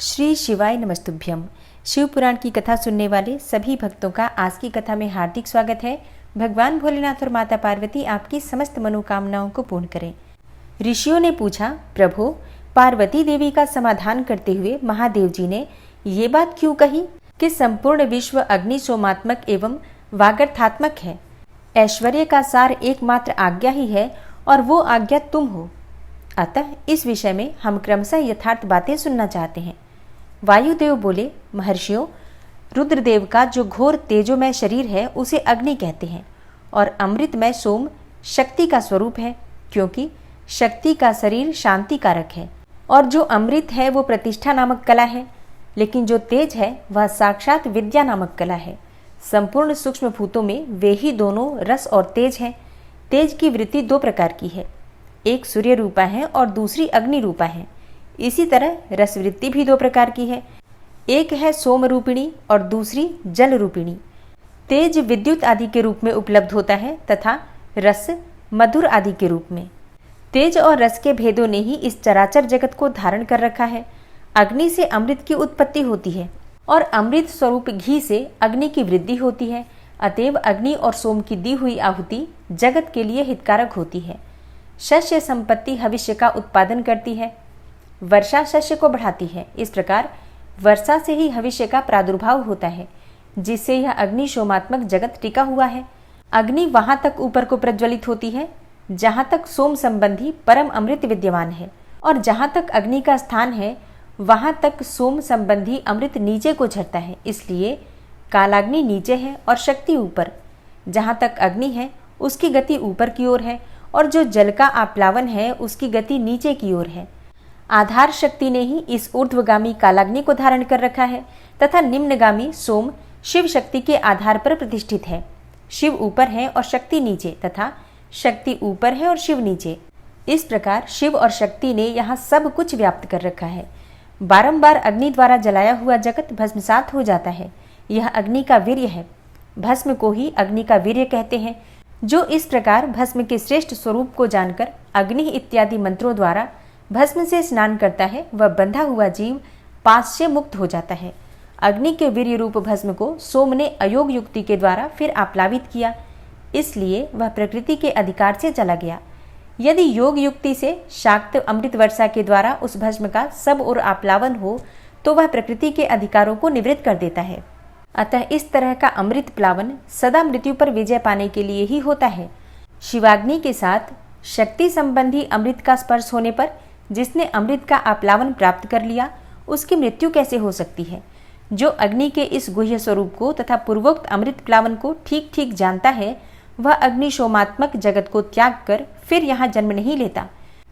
श्री शिवाय नमस्तुभ्यम। शिव पुराण की कथा सुनने वाले सभी भक्तों का आज की कथा में हार्दिक स्वागत है। भगवान भोलेनाथ और माता पार्वती आपकी समस्त मनोकामनाओं को पूर्ण करें। ऋषियों ने पूछा, प्रभु, पार्वती देवी का समाधान करते हुए महादेव जी ने ये बात क्यों कही कि संपूर्ण विश्व अग्नि सोमात्मक एवं वागर्थात्मक है। ऐश्वर्य का सार एकमात्र आज्ञा ही है और वो आज्ञा तुम हो। अतः इस विषय में हम क्रमशः यथार्थ बातें सुनना चाहते हैं। वायुदेव बोले, महर्षियों, रुद्रदेव का जो घोर तेजोमय शरीर है उसे अग्नि कहते हैं और अमृतमय सोम शक्ति का स्वरूप है, क्योंकि शक्ति का शरीर शांति कारक है और जो अमृत है वो प्रतिष्ठा नामक कला है, लेकिन जो तेज है वह साक्षात विद्या नामक कला है। संपूर्ण सूक्ष्म भूतों में वे ही दोनों रस और तेज हैं। तेज की वृत्ति दो प्रकार की है, एक सूर्य रूपा है और दूसरी अग्नि रूपा है। इसी तरह रसवृत्ति भी दो प्रकार की है, एक है सोम रूपिणी और दूसरी जल रूपिणी। तेज विद्युत आदि के रूप में उपलब्ध होता है तथा रस मधुर आदि के रूप में। तेज और रस के भेदों ने ही इस चराचर जगत को धारण कर रखा है। अग्नि से अमृत की उत्पत्ति होती है और अमृत स्वरूप घी से अग्नि की वृद्धि होती है। अतएव अग्नि और सोम की दी हुई आहुति जगत के लिए हितकारक होती है। शस्य संपत्ति भविष्य का उत्पादन करती है, वर्षा शस्य को बढ़ाती है। इस प्रकार वर्षा से ही भविष्य का प्रादुर्भाव होता है, जिससे यह अग्नि सोमात्मक जगत टिका हुआ है। अग्नि वहां तक ऊपर को प्रज्वलित होती है जहां तक सोम संबंधी परम अमृत विद्यमान है, और जहां तक अग्नि का स्थान है वहां तक सोम संबंधी अमृत नीचे को झरता है। इसलिए कालाग्नि नीचे है और शक्ति ऊपर। जहां तक अग्नि है उसकी गति ऊपर की ओर है और जो जल का आप्लावन है उसकी गति नीचे की ओर है। आधार शक्ति ने ही इस ऊर्ध्वगामी कालाग्नि को धारण कर रखा है तथा निम्नगामी सोम शिव शक्ति के आधार पर प्रतिष्ठित है। शिव ऊपर है और शक्ति नीचे तथा शक्ति ऊपर है और शिव नीचे। इस प्रकार शिव और शक्ति ने यहाँ सब कुछ व्याप्त कर रखा है। बारंबार अग्नि द्वारा जलाया हुआ जगत भस्मसात हो जाता है। यह अग्नि का वीर्य है। भस्म को ही अग्नि का वीर्य कहते हैं। जो इस प्रकार भस्म के श्रेष्ठ स्वरूप को जानकर अग्नि इत्यादि मंत्रों द्वारा भस्म से स्नान करता है, वह बंधा हुआ जीव पास से मुक्त हो जाता है। अग्नि के वीर्य रूप भस्म को सोम ने अयोग युक्ति के द्वारा फिर आप्लावित किया, इसलिए वह प्रकृति के अधिकार से चला गया। यदि योग युक्ति से शाक्त अमृत वर्षा के द्वारा उस भस्म का सब ओर आप्लावन हो तो वह प्रकृति के अधिकारों को निवृत्त कर देता है। अतः इस तरह का अमृत प्लावन सदा मृत्यु पर विजय पाने के लिए ही होता है। शिवाग्नि के साथ शक्ति संबंधी अमृत का स्पर्श होने पर जिसने अमृत का आप्लावन प्राप्त कर लिया उसकी मृत्यु कैसे हो सकती है। जो अग्नि के इस गुह्य स्वरूप को तथा पूर्वोक्त अमृत प्लावन को ठीक ठीक जानता है वह अग्नि सोमात्मक जगत को त्याग कर फिर यहाँ जन्म नहीं लेता।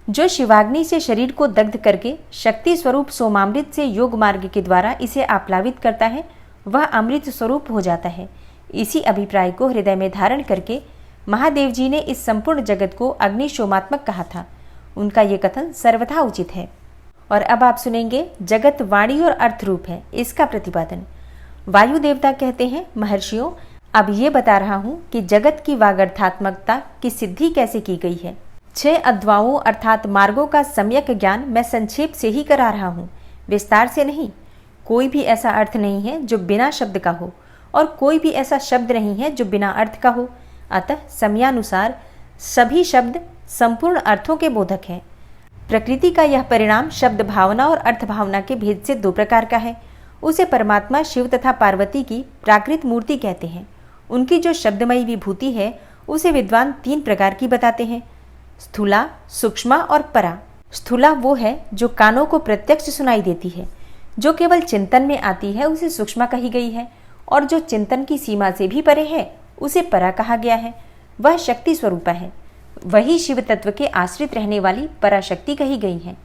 जो शिवाग्नि से शरीर को दग्ध करके शक्ति स्वरूप सोमामृत से योग मार्ग के द्वारा इसे आप्लावित करता है वह अमृत स्वरूप हो जाता है। इसी अभिप्राय को हृदय में धारण करके महादेव जी ने इस संपूर्ण जगत को अग्नि सोमात्मक कहा था। उनका ये कथन सर्वथा उचित है। और अब आप सुनेंगे जगत वाणी और अर्थ रूप है, इसका प्रतिपादन। वायु देवता कहते हैं, महर्षियों, अब ये बता रहा हूँ कि जगत की वागर्थात्मकता की सिद्धि कैसे की गई है। 6 अद्वाओं अर्थात मार्गों का सम्यक ज्ञान मैं संक्षेप से ही करा रहा हूँ, विस्तार से नहीं। कोई भी ऐसा अर्थ नहीं है जो बिना शब्द का हो और कोई भी ऐसा शब्द नहीं है जो बिना अर्थ का हो। अतः समयानुसार सभी शब्द संपूर्ण अर्थों के बोधक हैं। प्रकृति का यह परिणाम शब्द भावना और अर्थ भावना के भेद से 2 प्रकार का है। उसे परमात्मा शिव तथा पार्वती की प्राकृत मूर्ति कहते हैं। उनकी जो शब्दमयी विभूति है उसे विद्वान 3 प्रकार की बताते हैं, स्थूला, सूक्ष्मा और परा। स्थूला वो है जो कानों को प्रत्यक्ष सुनाई देती है, जो केवल चिंतन में आती है उसे सूक्ष्मा कही गई है, और जो चिंतन की सीमा से भी परे है उसे परा कहा गया है। वह शक्ति स्वरूपा है। वही शिव तत्व के आश्रित रहने वाली पराशक्ति कही गई है।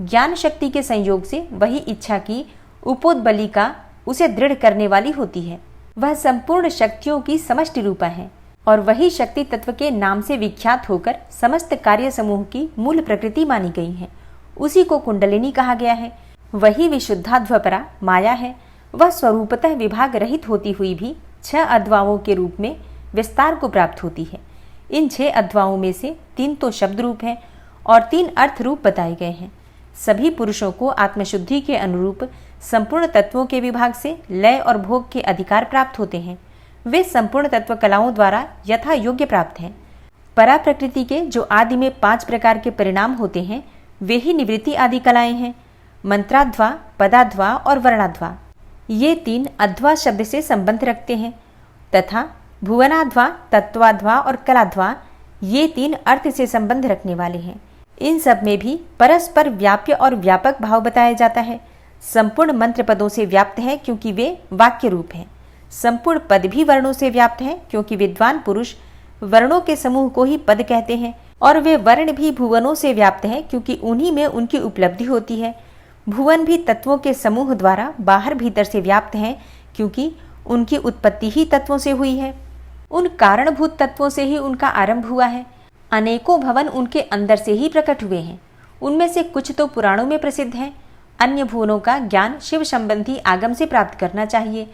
ज्ञान शक्ति के संयोग से वही इच्छा की उपोद्बलिका उसे दृढ़ करने वाली होती है। वह संपूर्ण शक्तियों की समष्टि रूपा है और वही शक्ति तत्व के नाम से विख्यात होकर समस्त कार्य समूह की मूल प्रकृति मानी गई है। उसी को कुंडलिनी कहा गया है। वही विशुद्धाध्वपरा माया है। वह स्वरूपतः विभाग रहित होती हुई भी 6 अध्वाओं के रूप में विस्तार को प्राप्त होती है। इन 6 अध्वाओं में से 3 तो शब्द रूप हैं और 3 अर्थ रूप बताए गए हैं। सभी पुरुषों को आत्मशुद्धि के अनुरूप संपूर्ण तत्वों के विभाग से लय और भोग के अधिकार प्राप्त होते हैं। वे संपूर्ण तत्व कलाओं द्वारा यथा योग्य प्राप्त हैं। परा प्रकृति के जो आदि में 5 प्रकार के परिणाम होते हैं वे ही निवृत्ति आदि कलाएं हैं। मंत्राध्वा, पदाध्वा और वर्णाध्वा ये 3 अध्वा शब्द से संबंध रखते हैं तथा भुवनाध्वा, तत्वाध्वा और कलाध्वा ये 3 अर्थ से संबंध रखने वाले हैं। इन सब में भी परस्पर व्याप्य और व्यापक भाव बताया जाता है। संपूर्ण मंत्र पदों से व्याप्त है क्योंकि वे वाक्य रूप हैं। संपूर्ण पद भी वर्णों से व्याप्त है क्योंकि विद्वान पुरुष वर्णों के समूह को ही पद कहते हैं, और वे वर्ण भी भुवनों से व्याप्त है क्योंकि उन्हीं में उनकी उपलब्धि होती है। भुवन भी तत्वों के समूह द्वारा बाहर भीतर से व्याप्त हैं क्योंकि उनकी उत्पत्ति ही तत्वों से हुई है। उन कारणभूत तत्वों से ही उनका आरंभ हुआ है। अनेकों भवन उनके अंदर से ही प्रकट हुए हैं। उनमें से कुछ तो पुराणों में प्रसिद्ध हैं। अन्य भुवनों का ज्ञान शिव संबंधी आगम से प्राप्त करना चाहिए।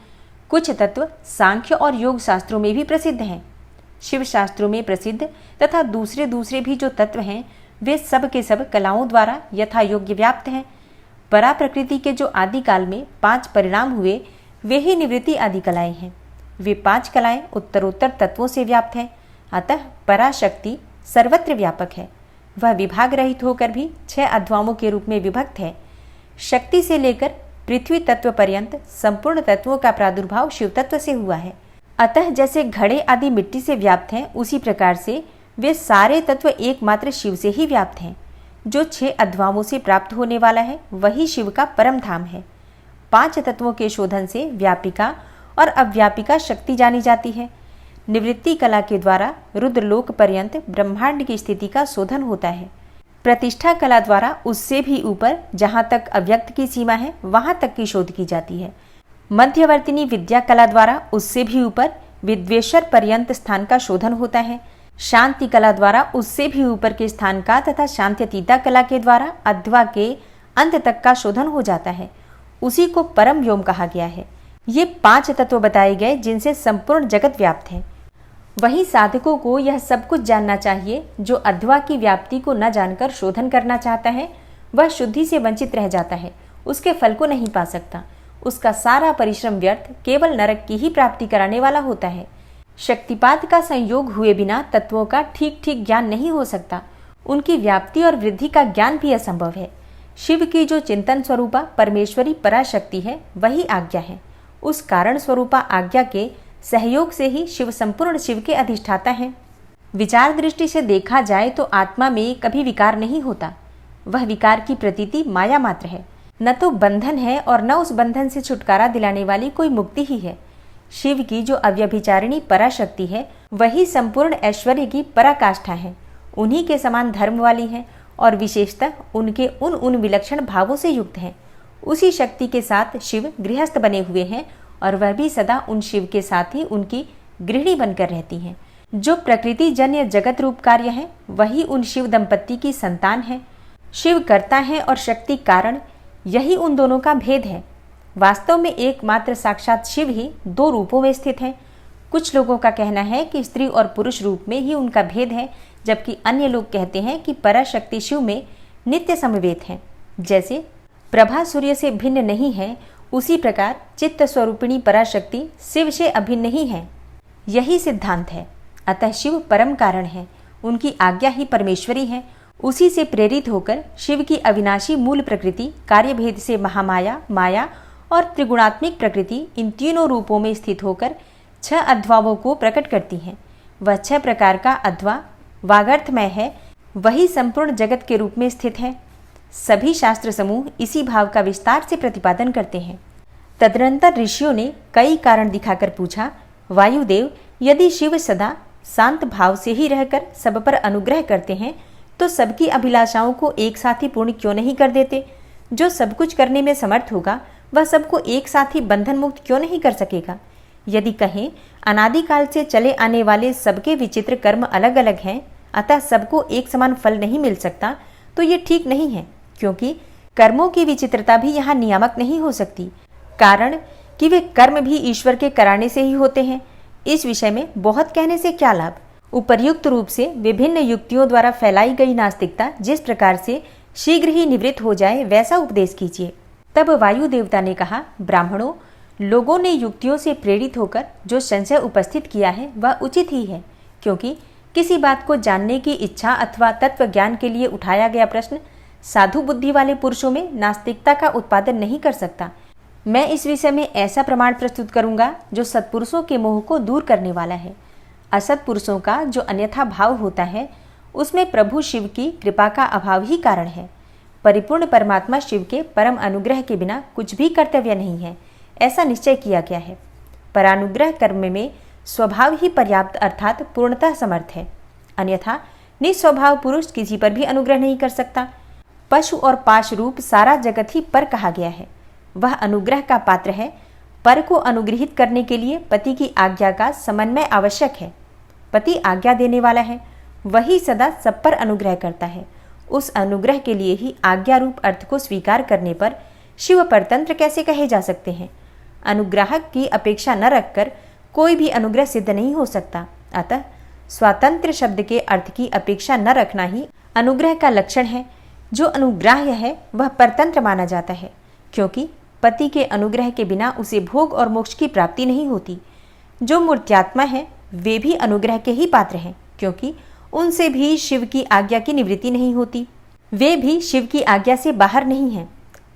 कुछ तत्व सांख्य और योग शास्त्रों में भी प्रसिद्ध हैं। शिव शास्त्रों में प्रसिद्ध तथा दूसरे भी जो तत्व हैं वे सब के सब कलाओं द्वारा यथा योग्य व्याप्त हैं। परा प्रकृति के जो आदिकाल में 5 परिणाम हुए वे ही निवृत्ति आदि कलाएं हैं। वे 5 कलाएं उत्तरोत्तर तत्वों से व्याप्त हैं। अतः पराशक्ति सर्वत्र व्यापक है। वह विभाग रहित होकर भी 6 अध्वाओं के रूप में विभक्त है। शक्ति से लेकर पृथ्वी तत्व पर्यंत संपूर्ण तत्वों का प्रादुर्भाव शिव तत्व से हुआ है। अतः जैसे घड़े आदि मिट्टी से व्याप्त हैं उसी प्रकार से वे सारे तत्व एकमात्र शिव से ही व्याप्त हैं। जो 6 अध्वाओं से प्राप्त होने वाला है वही शिव का परम धाम है। 5 तत्वों के शोधन से व्यापिका और अव्यापिका शक्ति जानी जाती है। निवृत्ति कला के द्वारा रुद्रलोक पर्यंत ब्रह्मांड की स्थिति का शोधन होता है। प्रतिष्ठा कला द्वारा उससे भी ऊपर जहाँ तक अव्यक्त की सीमा है वहाँ तक की शोध की जाती है। मध्यवर्तिनी विद्या कला द्वारा उससे भी ऊपर विद्वेश्वर पर्यंत स्थान का शोधन होता है। शांति कला द्वारा उससे भी ऊपर के स्थान का तथा शांत्यतीता कला के द्वारा अध्वा के अंत तक का शोधन हो जाता है। उसी को परम व्योम कहा गया है। ये 5 तत्व बताए गए जिनसे संपूर्ण जगत व्याप्त है। वहीं साधकों को यह सब कुछ जानना चाहिए। जो अध्वा की व्याप्ति को न जानकर शोधन करना चाहता है वह शुद्धि से वंचित रह जाता है, उसके फल को नहीं पा सकता। उसका सारा परिश्रम व्यर्थ केवल नरक की ही प्राप्ति कराने वाला होता है। शक्तिपात का संयोग हुए बिना तत्वों का ठीक ठीक ज्ञान नहीं हो सकता। उनकी व्याप्ति और वृद्धि का ज्ञान भी असंभव है। शिव की जो चिंतन स्वरूपा परमेश्वरी पराशक्ति है वही आज्ञा है। उस कारण स्वरूपा आज्ञा के सहयोग से ही शिव संपूर्ण शिव के अधिष्ठाता हैं। विचार दृष्टि से देखा जाए तो आत्मा में कभी विकार नहीं होता। वह विकार की प्रतीति माया मात्र है। न तो बंधन है और न उस बंधन से छुटकारा दिलाने वाली कोई मुक्ति ही है। शिव की जो अव्यभिचारिणी पराशक्ति है वही संपूर्ण ऐश्वर्य की पराकाष्ठा है। उन्हीं के समान धर्म वाली है और विशेषतः उनके उन विलक्षण भावों से युक्त है। उसी शक्ति के साथ शिव गृहस्थ बने हुए हैं और वह भी सदा उन शिव के साथ ही उनकी गृहिणी बनकर रहती हैं। जो प्रकृति जन्य जगत रूप कार्य है वही उन शिव दंपत्ति की संतान है। शिव कर्ता है और शक्ति कारण, यही उन दोनों का भेद है। वास्तव में एकमात्र साक्षात शिव ही 2 रूपों में स्थित है। कुछ लोगों का कहना है कि स्त्री और पुरुष रूप में ही उनका भेद है, जबकि अन्य लोग कहते हैं कि पराशक्ति शिव में नित्य समवेत है। जैसे प्रभा सूर्य से भिन्न नहीं है उसी प्रकार चित्त स्वरूपिणी पराशक्ति शिव से अभिन्न ही है। यही सिद्धांत है। अतः शिव परम कारण है। उनकी आज्ञा ही परमेश्वरी है। उसी से प्रेरित होकर शिव की अविनाशी मूल प्रकृति कार्यभेद से महामाया, माया और त्रिगुणात्मिक प्रकृति इन तीनों रूपों में स्थित होकर 6 अध्वाओं को प्रकट करती हैं। वह 6 प्रकार का अध्वा वागर्थमय है, वही संपूर्ण जगत के रूप में स्थित है। सभी शास्त्र समूह इसी भाव का विस्तार से प्रतिपादन करते हैं। तदनंतर ऋषियों ने कई कारण दिखाकर पूछा, वायुदेव, यदि शिव सदा शांत भाव से ही रहकर सब पर अनुग्रह करते हैं तो सबकी अभिलाषाओं को एक साथ ही पूर्ण क्यों नहीं कर देते? जो सब कुछ करने में समर्थ होगा वह सबको एक साथ ही बंधन मुक्त क्यों नहीं कर सकेगा? यदि कहें अनादिकाल से चले आने वाले सबके विचित्र कर्म अलग अलग हैं, अतः सबको एक समान फल नहीं मिल सकता, तो ये ठीक नहीं है, क्योंकि कर्मों की विचित्रता भी यहाँ नियामक नहीं हो सकती। कारण कि वे कर्म भी ईश्वर के कराने से ही होते हैं। इस विषय में बहुत कहने से क्या लाभ? उपर्युक्त रूप से विभिन्न युक्तियों द्वारा फैलाई गई नास्तिकता जिस प्रकार से शीघ्र ही निवृत्त हो जाए वैसा उपदेश कीजिए। तब वायु देवता ने कहा, ब्राह्मणों, लोगों ने युक्तियों से प्रेरित होकर जो संशय उपस्थित किया है वह उचित ही है, क्योंकि किसी बात को जानने की इच्छा अथवा तत्व ज्ञान के लिए उठाया गया प्रश्न साधु बुद्धि वाले पुरुषों में नास्तिकता का उत्पादन नहीं कर सकता। मैं इस विषय में ऐसा प्रमाण प्रस्तुत करूंगा जो सत्पुरुषों के मोह को दूर करने वाला है। असत पुरुषों का जो अन्यथा भाव होता है उसमें प्रभु शिव की कृपा का अभाव ही कारण है। परिपूर्ण परमात्मा शिव के परम अनुग्रह के बिना कुछ भी कर्तव्य नहीं है, ऐसा निश्चय किया गया है। परानुग्रह कर्म में स्वभाव ही पर्याप्त अर्थात पूर्णतः समर्थ है, अन्यथा निस्वभाव पुरुष किसी पर भी अनुग्रह नहीं कर सकता। पशु और पाश रूप सारा जगत ही पर कहा गया है, वह अनुग्रह का पात्र है। पर को अनुग्रहित करने के लिए पति की आज्ञा का समन्वय आवश्यक है। पति आज्ञा देने वाला है, वही सदा सब पर अनुग्रह करता है। उस अनुग्रह के लिए ही आज्ञा रूप अर्थ को स्वीकार करने पर शिव परतंत्र कैसे कहे जा सकते हैं। अनुग्राहक की अपेक्षा न रखकर कोई भी अनुग्रह सिद्ध नहीं हो सकता। अतः स्वातंत्र शब्द के अर्थ की अपेक्षा न रखना ही अनुग्रह का लक्षण है। जो अनुग्राह्य है वह परतंत्र माना जाता है, क्योंकि पति के अनुग्रह के बिना उसे भोग और मोक्ष की प्राप्ति नहीं होती। जो मूर्त्यात्मा है वे भी अनुग्रह के ही पात्र हैं, क्योंकि उनसे भी शिव की आज्ञा की निवृत्ति नहीं होती। वे भी शिव की आज्ञा से बाहर नहीं हैं।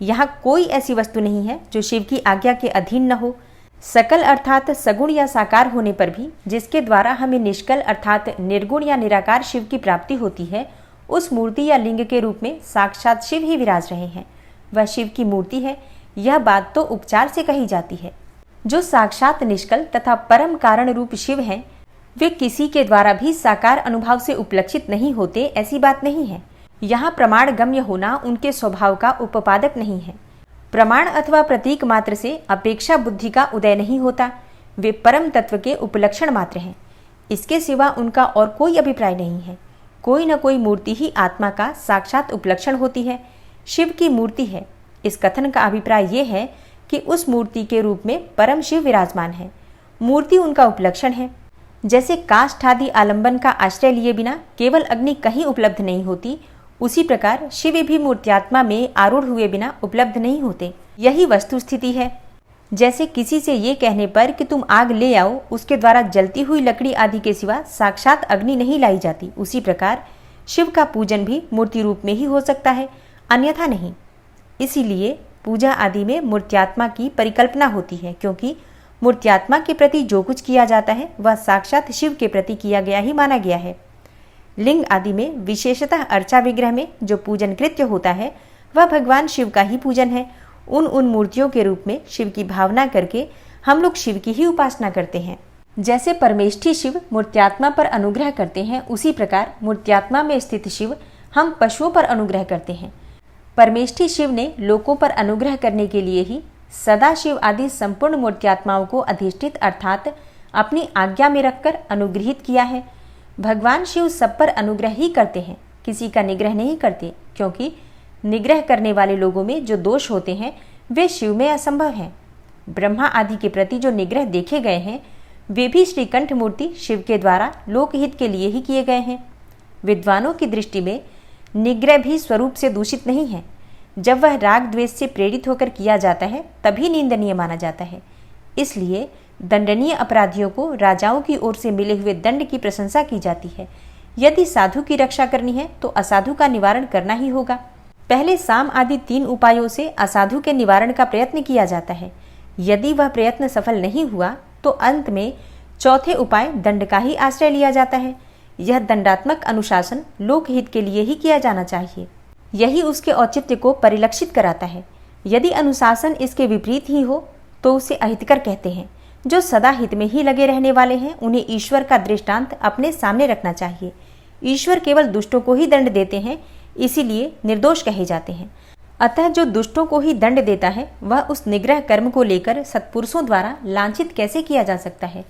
यहाँ कोई ऐसी वस्तु नहीं है जो शिव की आज्ञा के अधीन न हो। सकल अर्थात सगुण या साकार होने पर भी जिसके द्वारा हमें निष्कल अर्थात निर्गुण या निराकार शिव की प्राप्ति होती है, उस मूर्ति या लिंग के रूप में साक्षात शिव ही विराज रहे हैं। वह शिव की मूर्ति है, यह बात तो उपचार से कही जाती है। जो साक्षात निष्कल तथा परम कारण रूप शिव हैं, वे किसी के द्वारा भी साकार अनुभव से उपलक्षित नहीं होते, ऐसी बात नहीं है। यहाँ प्रमाण गम्य होना उनके स्वभाव का उपपादक नहीं है। प्रमाण अथवा प्रतीक मात्र से अपेक्षा बुद्धि का उदय नहीं होता। वे परम तत्व के उपलक्षण मात्र हैं, इसके सिवा उनका और कोई अभिप्राय नहीं है। कोई न कोई मूर्ति ही आत्मा का साक्षात उपलक्षण होती है। शिव की मूर्ति है, इस कथन का अभिप्राय ये है कि उस मूर्ति के रूप में परम शिव विराजमान है। मूर्ति उनका उपलक्षण है। जैसे काष्ठ आदि आलंबन का आश्रय लिए बिना केवल अग्नि कहीं उपलब्ध नहीं होती, उसी प्रकार शिव भी मूर्त्यात्मा में आरूढ़ हुए बिना उपलब्ध नहीं होते। यही वस्तु स्थिति है। जैसे किसी से ये कहने पर कि तुम आग ले आओ, उसके द्वारा जलती हुई लकड़ी आदि के सिवा साक्षात अग्नि नहीं लाई जाती, उसी प्रकार शिव का पूजन भी मूर्ति रूप में ही हो सकता है, अन्यथा नहीं। इसीलिए पूजा आदि में मूर्त्यात्मा की परिकल्पना होती है, क्योंकि मूर्त्यात्मा के प्रति जो कुछ किया जाता है वह साक्षात शिव के प्रति किया गया ही माना गया है। लिंग आदि में विशेषतः अर्चा विग्रह में जो पूजन कृत्य होता है वह भगवान शिव का ही पूजन है। उन मूर्तियों के रूप में शिव की भावना करके हम लोग शिव की ही उपासना करते हैं। जैसे परमेष्ठी शिव मूर्त्यात्मा पर अनुग्रह करते हैं, उसी प्रकार मूर्त्यात्मा में स्थित शिव हम पशुओं पर अनुग्रह करते हैं। परमेष्ठी शिव ने लोकों पर अनुग्रह करने के लिए ही सदाशिव आदि संपूर्ण मूर्त्यात्माओं को अधिष्ठित अर्थात अपनी आज्ञा में रखकर अनुग्रहित किया है। भगवान शिव सब पर अनुग्रह ही करते हैं, किसी का निग्रह नहीं करते, क्योंकि निग्रह करने वाले लोगों में जो दोष होते हैं वे शिव में असंभव हैं। ब्रह्मा आदि के प्रति जो निग्रह देखे गए हैं वे भी श्रीकंठ मूर्ति शिव के द्वारा लोकहित के लिए ही किए गए हैं। विद्वानों की दृष्टि में निग्रह भी स्वरूप से दूषित नहीं है। जब वह राग द्वेष से प्रेरित होकर किया जाता है तभी निंदनीय माना जाता है। इसलिए दंडनीय अपराधियों को राजाओं की ओर से मिले हुए दंड की प्रशंसा की जाती है। यदि साधु की रक्षा करनी है तो असाधु का निवारण करना ही होगा। पहले साम आदि 3 उपायों से असाधु के निवारण का प्रयत्न किया जाता है। यदि वह प्रयत्न सफल नहीं हुआ तो अंत में चौथे उपाय दंड का ही आश्रय लिया जाता है। यह दंडात्मक अनुशासन लोकहित के लिए ही किया जाना चाहिए। यही उसके औचित्य को परिलक्षित कराता है। यदि अनुशासन इसके विपरीत ही हो तो उसे अहितकर कहते हैं। जो सदा हित में ही लगे रहने वाले हैं उन्हें ईश्वर का दृष्टांत अपने सामने रखना चाहिए। ईश्वर केवल दुष्टों को ही दंड देते हैं, इसीलिए निर्दोष कहे जाते हैं। अतः जो दुष्टों को ही दंड देता है वह उस निग्रह कर्म को लेकर सत्पुरुषों द्वारा लांछित कैसे किया जा सकता है।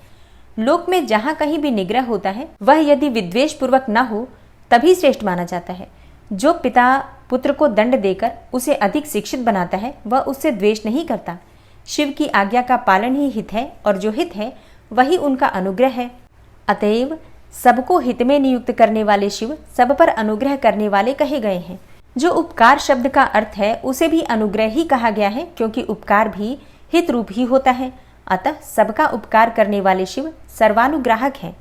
लोक में जहाँ कहीं भी निग्रह होता है वह यदि विद्वेष पूर्वक न हो तभी श्रेष्ठ माना जाता है। जो पिता पुत्र को दंड देकर उसे अधिक शिक्षित बनाता है वह उससे द्वेष नहीं करता। शिव की आज्ञा का पालन ही हित है और जो हित है वही उनका अनुग्रह है। अतएव सबको हित में नियुक्त करने वाले शिव सब पर अनुग्रह करने वाले कहे गए हैं। जो उपकार शब्द का अर्थ है उसे भी अनुग्रह ही कहा गया है, क्योंकि उपकार भी हित रूप ही होता है। अतः सबका उपकार करने वाले शिव सर्वानुग्राहक हैं।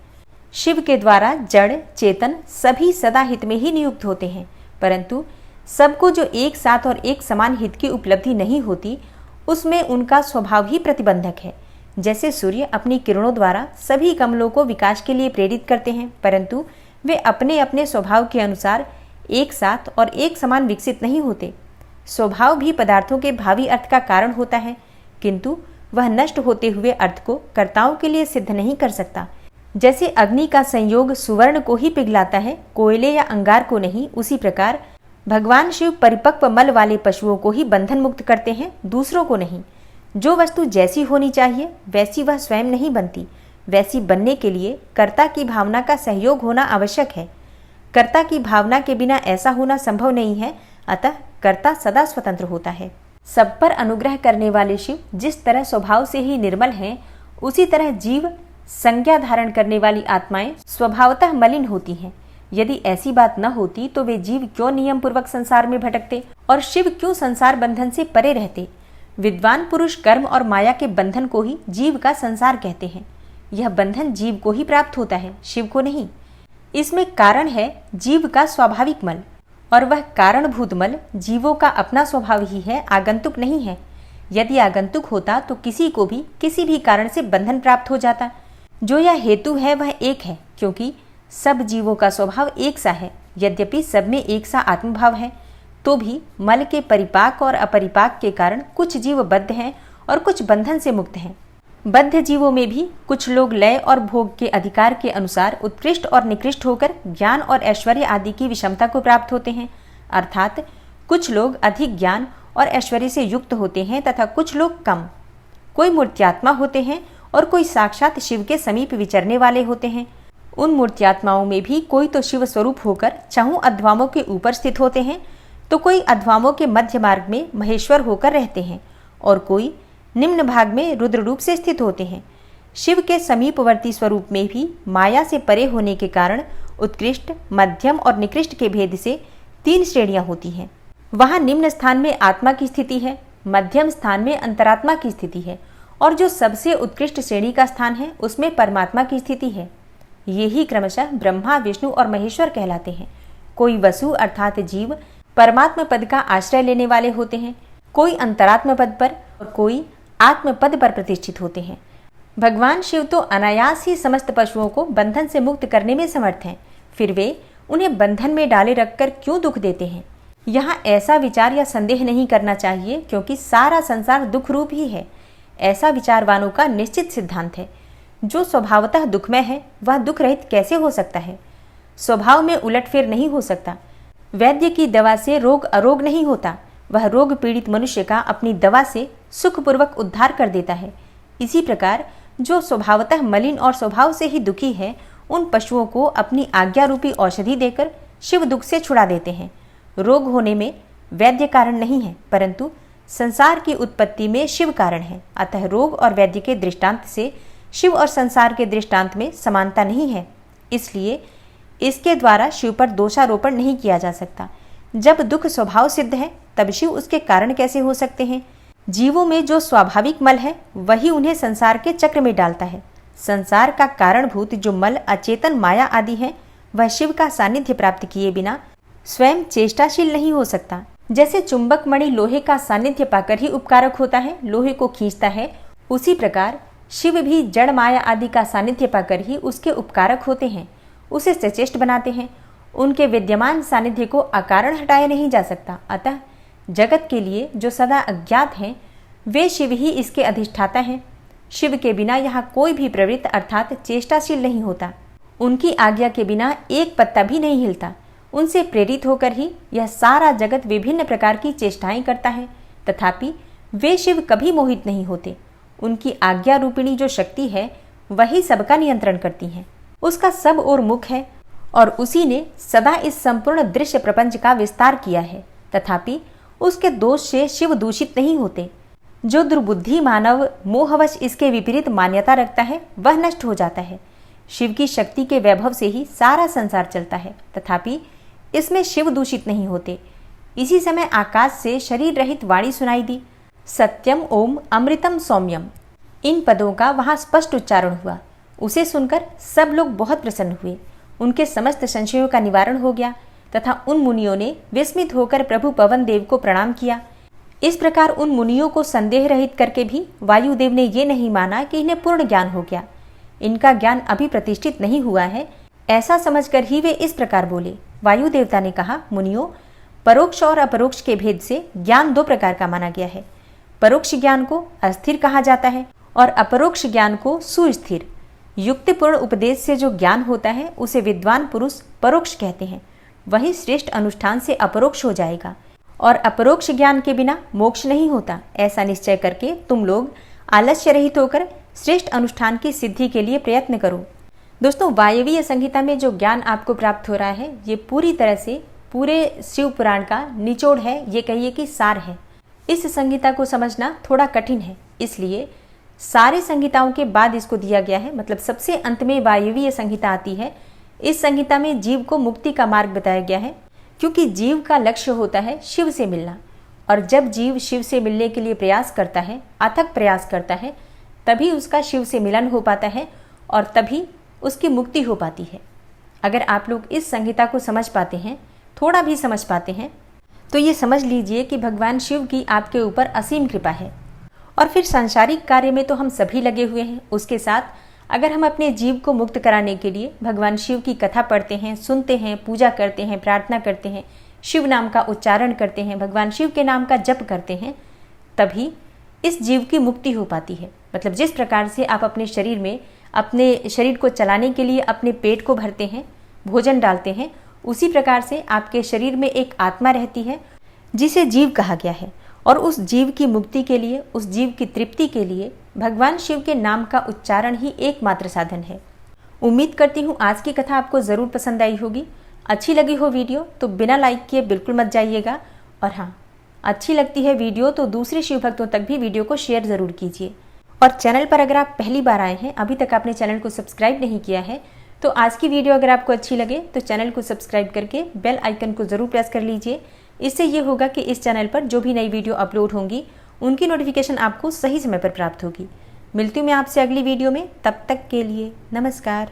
शिव के द्वारा जड़ चेतन सभी सदा हित में ही नियुक्त होते हैं, परंतु सबको जो एक साथ और एक समान हित की उपलब्धि नहीं होती, उसमें उनका स्वभाव ही प्रतिबंधक है। जैसे सूर्य अपनी किरणों द्वारा सभी कमलों को विकास के लिए प्रेरित करते हैं, परंतु वे अपने अपने स्वभाव के अनुसार एक साथ और एक समान विकसित नहीं होते। स्वभाव भी पदार्थों के भावी अर्थ का कारण होता है, किंतु वह नष्ट होते हुए अर्थ को कर्ताओं के लिए सिद्ध नहीं कर सकता। जैसे अग्नि का संयोग सुवर्ण को ही पिघलाता है, कोयले या अंगार को नहीं, उसी प्रकार भगवान शिव परिपक्व मल वाले पशुओं को ही बंधन मुक्त करते हैं, दूसरों को नहीं। जो वस्तु जैसी होनी चाहिए वैसी वह स्वयं नहीं बनती। वैसी बनने के लिए कर्ता की भावना का सहयोग होना आवश्यक है। कर्ता की भावना के बिना ऐसा होना संभव नहीं है। अतः कर्ता सदा स्वतंत्र होता है। सब पर अनुग्रह करने वाले शिव जिस तरह स्वभाव से ही निर्मल हैं, उसी तरह जीव संज्ञा धारण करने वाली आत्माएं स्वभावतः मलिन होती हैं। यदि ऐसी बात न होती तो वे जीव क्यों नियम पूर्वक संसार में भटकते और शिव क्यों संसार बंधन से परे रहते। विद्वान पुरुष कर्म और माया के बंधन को ही जीव का संसार कहते हैं। यह बंधन जीव को ही प्राप्त होता है, शिव को नहीं। इसमें कारण है जीव का स्वाभाविक मल, और वह कारणभूत मल जीवों का अपना स्वभाव ही है, आगंतुक नहीं है। यदि आगंतुक होता तो किसी को भी किसी भी कारण से बंधन प्राप्त हो जाता। जो यह हेतु है वह एक है, क्योंकि सब जीवों का स्वभाव एक सा है। यद्यपि सब में एक सा आत्मभाव है, तो भी मल के परिपाक और अपरिपाक के कारण कुछ जीव बद्ध हैं और कुछ बंधन से मुक्त हैं। बद्ध जीवों में भी कुछ लोग लय और भोग के अधिकार के अनुसार उत्कृष्ट और निकृष्ट होकर ज्ञान और ऐश्वर्य आदि की विषमता को प्राप्त होते हैं। अर्थात कुछ लोग अधिक ज्ञान और ऐश्वर्य से युक्त होते हैं तथा कुछ लोग कम। कोई मूर्त्यात्मा होते हैं और कोई साक्षात शिव के समीप विचरने वाले होते हैं। उन मूर्त्यात्माओं में भी कोई तो शिव स्वरूप होकर चहुं अध्वामों के ऊपर स्थित होते हैं, तो कोई अध्वामों के मध्य मार्ग में महेश्वर होकर रहते हैं, और कोई निम्न भाग में रुद्र रूप से स्थित होते हैं। शिव के समीपवर्ती स्वरूप में भी माया से परे होने के कारण उत्कृष्ट, मध्यम और निकृष्ट के भेद से 3 श्रेणियां होती हैं। वहां निम्न स्थान में आत्मा की स्थिति है, मध्यम स्थान में अंतरात्मा की स्थिति है, और जो सबसे उत्कृष्ट श्रेणी का स्थान है उसमें परमात्मा की स्थिति है। ये ही क्रमशः ब्रह्मा, विष्णु और महेश्वर कहलाते हैं। कोई वसु अर्थात जीव परमात्म पद का आश्रय लेने वाले होते हैं, कोई अंतरात्म पद पर और कोई आत्म पद पर प्रतिष्ठित होते हैं। भगवान शिव तो अनायास ही समस्त पशुओं को बंधन से मुक्त करने में समर्थ हैं, फिर वे उन्हें बंधन में डाले रखकर क्यों दुख देते हैं। यहाँ ऐसा विचार या संदेह नहीं करना चाहिए, क्योंकि सारा संसार दुख रूप ही है। ऐसा विचारवानों का निश्चित सिद्धांत है। जो स्वभावतः दुखमय है वह दुख रहित कैसे हो सकता है। स्वभाव में उलटफेर नहीं हो सकता। वैद्य की दवा से रोग अरोग नहीं होता, वह रोग पीड़ित मनुष्य का अपनी दवा से सुखपूर्वक उद्धार कर देता है। इसी प्रकार जो स्वभावतः मलिन और स्वभाव से ही दुखी है, उन पशुओं को अपनी आज्ञा रूपी औषधि देकर शिव दुख से छुड़ा देते हैं। रोग होने में वैद्य कारण नहीं है, परंतु संसार की उत्पत्ति में शिव कारण है। अतः रोग और वैद्य के दृष्टांत से शिव और संसार के दृष्टांत में समानता नहीं है, इसलिए इसके द्वारा शिव पर दोषारोपण नहीं किया जा सकता। जब दुख स्वभाव सिद्ध है तब शिव उसके कारण कैसे हो सकते हैं। जीवों में जो स्वाभाविक मल है वही उन्हें संसार के चक्र में डालता है। संसार का कारणभूत जो मल अचेतन माया आदि है, वह शिव का सानिध्य प्राप्त किए बिना स्वयं चेष्टाशील नहीं हो सकता। जैसे चुंबक मणि लोहे का सानिध्य पाकर ही उपकारक होता है, लोहे को खींचता है, उसी प्रकार शिव भी जड़ माया आदि का सानिध्य पाकर ही उसके उपकारक होते हैं, उसे सचेष्ट बनाते हैं। उनके विद्यमान सानिध्य को अकारण हटाया नहीं जा सकता। अतः जगत के लिए जो सदा अज्ञात हैं, वे शिव ही इसके अधिष्ठाता हैं। शिव के बिना यहाँ कोई भी प्रवृत्त अर्थात चेष्टाशील नहीं होता। उनकी आज्ञा के बिना एक पत्ता भी नहीं हिलता। उनसे प्रेरित होकर ही यह सारा जगत विभिन्न प्रकार की चेष्टाएं करता है, तथापि वे शिव कभी मोहित नहीं होते। उनकी आज्ञा रूपिणी जो शक्ति है वही सबका नियंत्रण करती है। उसका सब ओर मुख है और उसी ने सदा इस संपूर्ण दृश्य प्रपंच का विस्तार किया है, तथापि उसके दोष से शिव दूषित नहीं होते। जो दुर्बुद्धि मानव मोहवश इसके विपरीत मान्यता रखता है वह नष्ट हो जाता है। शिव की शक्ति के वैभव से ही सारा संसार चलता है, तथापि इसमें शिव दूषित नहीं होते। इसी समय आकाश से शरीर रहित वाणी सुनाई दी, सत्यम ओम अमृतम सौम्यम। इन पदों का वहां स्पष्ट उच्चारण हुआ। उसे सुनकर सब लोग बहुत प्रसन्न हुए। उनके समस्त संशयों का निवारण हो गया तथा उन मुनियों ने विस्मित होकर प्रभु पवन देव को प्रणाम किया। इस प्रकार उन मुनियों को संदेह रहित करके भी वायुदेव ने ये नहीं माना कि इन्हें पूर्ण ज्ञान हो गया। इनका ज्ञान अभी प्रतिष्ठित नहीं हुआ है, ऐसा समझकर ही वे इस प्रकार बोले। वायु देवता ने कहा, मुनियों, परोक्ष और अपरोक्ष के भेद से ज्ञान दो प्रकार का माना गया है। परोक्ष ज्ञान को अस्थिर कहा जाता है और अपरोक्ष ज्ञान को सुस्थिर। युक्तिपूर्ण उपदेश से जो ज्ञान होता है उसे विद्वान पुरुष परोक्ष कहते हैं। वही श्रेष्ठ अनुष्ठान से अपरोक्ष हो जाएगा और अपरोक्ष ज्ञान के बिना मोक्ष नहीं होता। ऐसा निश्चय करके तुम लोग आलस्य रहित होकर श्रेष्ठ अनुष्ठान की सिद्धि के लिए प्रयत्न करो। दोस्तों, वायवीय संहिता में जो ज्ञान आपको प्राप्त हो रहा है ये पूरी तरह से पूरे शिव पुराण का निचोड़ है, ये कहिए कि सार है। इस संहिता को समझना थोड़ा कठिन है, इसलिए सारे संहिताओं के बाद इसको दिया गया है। मतलब सबसे अंत में वायवीय संहिता आती है। इस संहिता में जीव को मुक्ति का मार्ग बताया गया है, क्योंकि जीव का लक्ष्य होता है शिव से मिलना। और जब जीव शिव से मिलने के लिए प्रयास करता है, अथक प्रयास करता है, तभी उसका शिव से मिलन हो पाता है और तभी उसकी मुक्ति हो पाती है। अगर आप लोग इस संहिता को समझ पाते हैं, थोड़ा भी समझ पाते हैं, तो ये समझ लीजिए कि भगवान शिव की आपके ऊपर असीम कृपा है। और फिर सांसारिक कार्य में तो हम सभी लगे हुए हैं, उसके साथ अगर हम अपने जीव को मुक्त कराने के लिए भगवान शिव की कथा पढ़ते हैं, सुनते हैं, पूजा करते हैं, प्रार्थना करते हैं, शिव नाम का उच्चारण करते हैं, भगवान शिव के नाम का जप करते हैं, तभी इस जीव की मुक्ति हो पाती है। मतलब जिस प्रकार से आप अपने शरीर में अपने शरीर को चलाने के लिए अपने पेट को भरते हैं, भोजन डालते हैं, उसी प्रकार से आपके शरीर में एक आत्मा रहती है जिसे जीव कहा गया है। और उस जीव की मुक्ति के लिए, उस जीव की तृप्ति के लिए भगवान शिव के नाम का उच्चारण ही एकमात्र साधन है। उम्मीद करती हूँ आज की कथा आपको ज़रूर पसंद आई होगी। अच्छी लगी हो वीडियो तो बिना लाइक किए बिल्कुल मत जाइएगा। और हाँ, अच्छी लगती है वीडियो तो दूसरे शिव भक्तों तक भी वीडियो को शेयर ज़रूर कीजिए। और चैनल पर अगर आप पहली बार आए हैं, अभी तक आपने चैनल को सब्सक्राइब नहीं किया है, तो आज की वीडियो अगर आपको अच्छी लगे तो चैनल को सब्सक्राइब करके बेल आइकन को ज़रूर प्रेस कर लीजिए। इससे ये होगा कि इस चैनल पर जो भी नई वीडियो अपलोड होंगी उनकी नोटिफिकेशन आपको सही समय पर प्राप्त होगी। मिलती हूँ मैं आपसे अगली वीडियो में, तब तक के लिए नमस्कार।